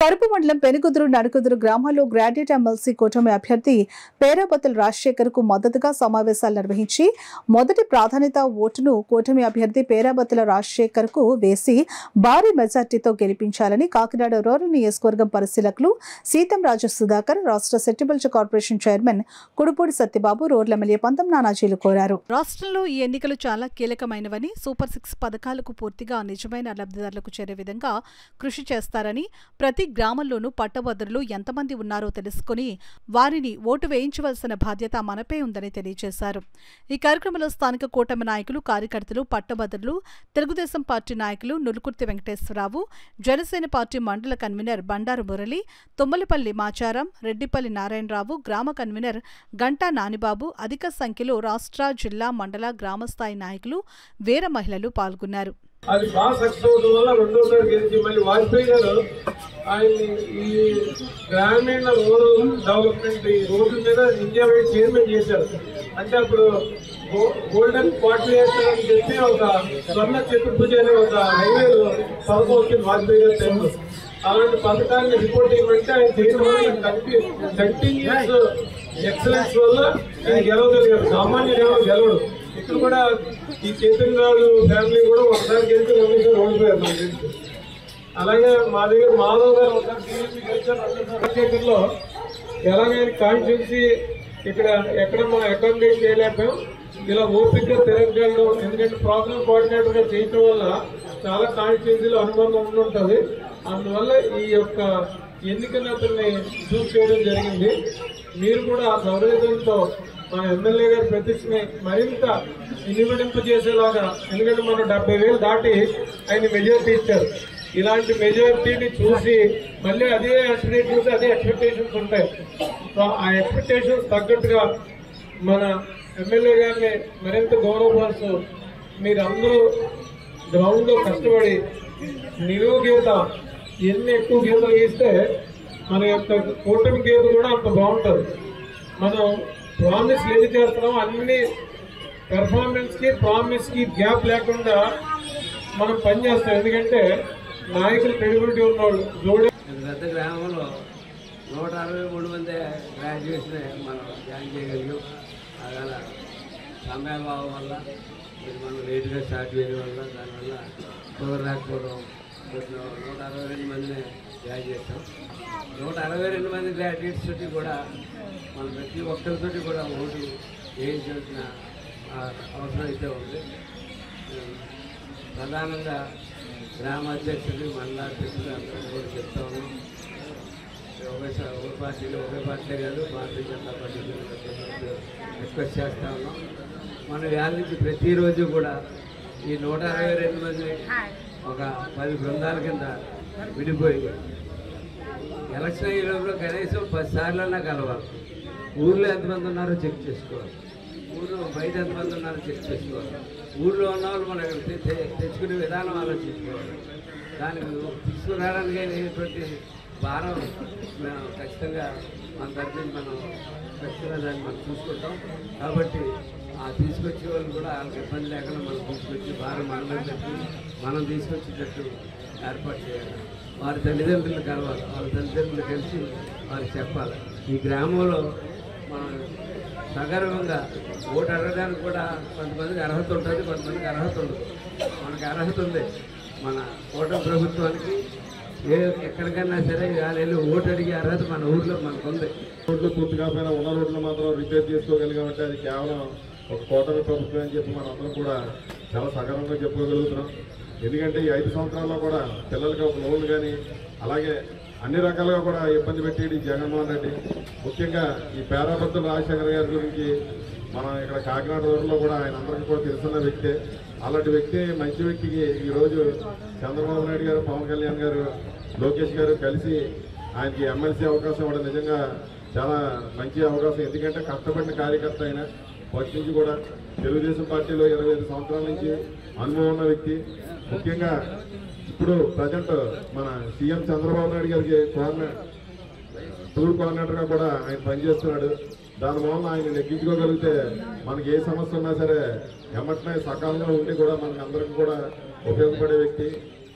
కరుపు మండలం పెనుకుదురు నడుకుదురు గ్రామాల్లో graduate MLC కూటమి అభ్యర్థి పేరాబత్తుల రాజశేఖర్ కు మద్దతుగా సమావేశాలు నిర్వహించి మొదటి ప్రాధాన్యత ఓటును కూటమి అభ్యర్థి పేరాబత్తుల రాజశేఖర్ కు వేసి భారీ మెజార్టీతో గెలిపించాలని కాకినాడ రూరల్ నియోజకవర్గం పరిశీలకులు సీతంరాజు సుధాకర్, రాష్ట్ర సెట్టిబుల్స్ corporation chairman Kudupudi Satyababu, rural MLA Pantham నానాజీలు కోరారు. రాష్ట్రంలో ఈ ఎన్నికలు చాలా కీలకమైనవని, సూపర్ 6 పథకాలకు పూర్తిగా నిజమైన లబ్ధిదారులకు చేరే విధంగా కృషి చేస్తారని, ప్రతి గ్రామంలోనూ పట్టభద్రులు ఎంతమంది ఉన్నారో తెలుసుకుని వారిని ఓటు వేయించవలసిన బాధ్యత మనపై ఉందని తెలియజేశారు. ఈ కార్యక్రమంలో స్థానిక కూటమి నాయకులు, కార్యకర్తలు, పట్టభద్రులు, తెలుగుదేశం పార్టీ నాయకులు నులుకుర్తి వెంకటేశ్వరరావు, జనసేన పార్టీ మండల కన్వీనర్ బండారు మురళి, తుమ్మలపల్లి మాచారం, రెడ్డిపల్లి నారాయణరావు, గ్రామ కన్వీనర్ గంటా నానిబాబు, అధిక సంఖ్యలో రాష్ట్ర, జిల్లా, మండల, గ్రామస్థాయి నాయకులు, వీర మహిళలు పాల్గొన్నారు. అది బాగా సక్సెస్ అవడం వల్ల రెండోసారి గెలిచి మళ్ళీ వాజ్పేయి గారు ఆయన్ని ఈ గ్రామీణ రూరల్ డెవలప్మెంట్ ఈ రోడ్ల మీద ఇండియా వైడ్ చైర్మన్ చేశారు. అంటే అప్పుడు గోల్డెన్ క్వార్టర్ అని చెప్పి ఒక స్వర్ణ చతుర్భుజ అనే ఒక హైవే పథకం వచ్చింది వాజ్పేయి గారి టైంలో. అలాంటి పథకాన్ని రిపోర్ట్ ఇవ్వమంటే ఆయన చేయడం వల్ల కంటిన్యూస్ ఎక్సలెన్స్ వల్ల ఆయన గెలవగలిగారు. సామాన్యుడు ఎవరు గెలవడు. ఇక్కడ కూడా ఈ చైతన్యరాజు ఫ్యామిలీ కూడా ఒకసారి గెలిచి రెండుసారి ఓడిపోయారు నాకు తెలిసి. అలాగే మా దగ్గర మాధవ్ గారు ఒకసారి లో ఎలాగైనా కాన్స్టిట్యూన్సీ ఇక్కడ ఎక్కడ మనం అకామిడేట్ చేయలేకపోయాం. ఇలా ఓపికగా తిరగగలడం, ఎందుకంటే ప్రోగ్రామ్ కోఆర్డినేటర్ గా చేయటం వల్ల చాలా కాన్స్టిట్యూన్సీలో అనుబంధం ఉండుంటుంది. అందువల్ల ఈ యొక్క ఎన్నికల అతన్ని చూస్ చేయడం జరిగింది. మీరు కూడా ఆ సౌలభ్యంతో మన ఎమ్మెల్యే గారి ప్రతిష్టని మరింత ఇనిమడింపు చేసేలాగా, ఎందుకంటే మనం 70,000 దాటి ఆయన మెజారిటీ ఇచ్చారు. ఇలాంటి మెజారిటీని చూసి మళ్ళీ అదే ఆస్పిరేషన్స్, అదే ఎక్స్పెక్టేషన్స్ ఉంటాయి. సో ఆ ఎక్స్పెక్టేషన్స్ తగ్గట్టుగా మన ఎమ్మెల్యే గారిని మరింత గౌరవపరుస్తూ మీరందరూ గ్రౌండ్ లో కష్టపడి నిలువు గీత ఎన్ని ఎక్కువ గీతలు గీస్తే మన యొక్క కూటమి గీత కూడా అంత బాగుంటుంది. మనం ప్రామిస్ ఏది చేస్తున్నాం అన్ని పెర్ఫార్మెన్స్ కి ప్రామిస్ కి గ్యాప్ లేకుండా మనం పనిచేస్తాం. ఎందుకంటే నాయకులు క్రెడిబిలిటీ ఉన్నవాళ్ళు జోడి పెద్ద గ్రామంలో 163 మంది గ్రాడ్యుయేట్స్ మనం జాయిన్ చేయగలిగాం. అలా సమయాభావం వల్ల మనం లేట్గా స్టార్ట్ చేయడం వల్ల దానివల్ల కుదరలేకపోవడం 162 మందిని జాయిన్ చేస్తాం. 162 మంది గ్రాడ్యుయేట్స్ తోటి కూడా మన ప్రతి ఒక్కరితోటి కూడా ఓటు వేయించాల్సిన అవసరం అయితే ఉంది. ప్రధానంగా గ్రామ అధ్యక్షులు, మండల అధ్యక్షులు అందరూ కూడా చెప్తా ఉన్నాం. ఒకే పార్టీలో కాదు, భారతీయ జనతా పార్టీ రిక్వెస్ట్ చేస్తా ఉన్నాం. మన వ్యాల నుంచి ప్రతిరోజు కూడా ఈ 162 మంది ఒక 10 బృందాల కింద విడిపోయి ఎలక్షన్ అయ్యేలోపల కనీసం 10 సార్లన్నా కలవాలి. ఊర్లో ఎంతమంది ఉన్నారో చెక్ చేసుకోవాలి, ఊళ్ళో బయట ఎంతమంది ఉన్నారో చెక్ చేసుకోవాలి, ఊళ్ళో ఉన్న వాళ్ళు మనం తెచ్చుకునే విధానం ఆలోచించుకోవాలి. దానికి తీసుకురావడానికి అయినటువంటి భారం ఖచ్చితంగా మన తరఫున మనం ఖచ్చితంగా దాన్ని మనం చూసుకుంటాం. కాబట్టి ఆ తీసుకొచ్చే వాళ్ళు కూడా వాళ్ళకి ఇబ్బంది లేకుండా మనం తీసుకొచ్చి భారం మనం తీసుకొచ్చేటట్టు ఏర్పాటు చేయాలి. వారి తల్లిదండ్రులు కలవాలి, వాళ్ళ తల్లిదండ్రులు కలిసి వారికి చెప్పాలి. ఈ గ్రామంలో మనం సగర్వంగా ఓటు అడగడానికి కూడా కొంతమందికి అర్హత ఉంటుంది, కొంతమందికి అర్హత ఉండదు. మనకి అర్హత ఉంది. మన కూటమి ప్రభుత్వానికి ఎక్కడికైనా సరే వెళ్ళి ఓటు అడిగే అర్హత మన ఊర్లో మనకు ఉంది. రోడ్లు పూర్తి కాకపోయినా ఉన్న రోడ్లు మాత్రం రిపేర్ చేసుకోగలిగామంటే అది కేవలం ఒక కూటమి ప్రభుత్వం అని చెప్పి మనం అందరం కూడా చాలా సగర్వంగా చెప్పుకోగలుగుతున్నాం. ఎందుకంటే ఈ 5 సంవత్సరాల్లో కూడా పిల్లలకి ఒక లోన్లు కానీ అలాగే అన్ని రకాలుగా కూడా ఇబ్బంది పెట్టేది జగన్మోహన్ రెడ్డి. ముఖ్యంగా ఈ పేరాబత్తుల రాజశేఖర్ గారి గురించి మనం ఇక్కడ కాకినాడ రోడ్లో కూడా ఆయన అందరికీ కూడా తెలుసున్న వ్యక్తే. అలాంటి వ్యక్తి, మంచి వ్యక్తికి ఈరోజు చంద్రబాబు నాయుడు గారు, పవన్ కళ్యాణ్ గారు, లోకేష్ గారు కలిసి ఆయనకి ఎమ్మెల్సీ అవకాశం ఇవ్వడం నిజంగా చాలా మంచి అవకాశం. ఎందుకంటే కష్టపడిన కార్యకర్త అయినా ఫస్ట్ నుంచి కూడా తెలుగుదేశం పార్టీలో 25 సంవత్సరాల నుంచి అనుభవం ఉన్న వ్యక్తి. ముఖ్యంగా ఇప్పుడు ప్రజెంట్ మన సీఎం చంద్రబాబు నాయుడు గారికి టూర్ కోఆర్డినేటర్గా కూడా ఆయన పనిచేస్తున్నాడు. దానివల్ల ఆయన నెగ్గించుకోగలిగితే మనకి ఏ సమస్య ఉన్నా సరే ఎమ్మటనే సకాలంలో ఉండి కూడా మనకి అందరికీ కూడా ఉపయోగపడే వ్యక్తి.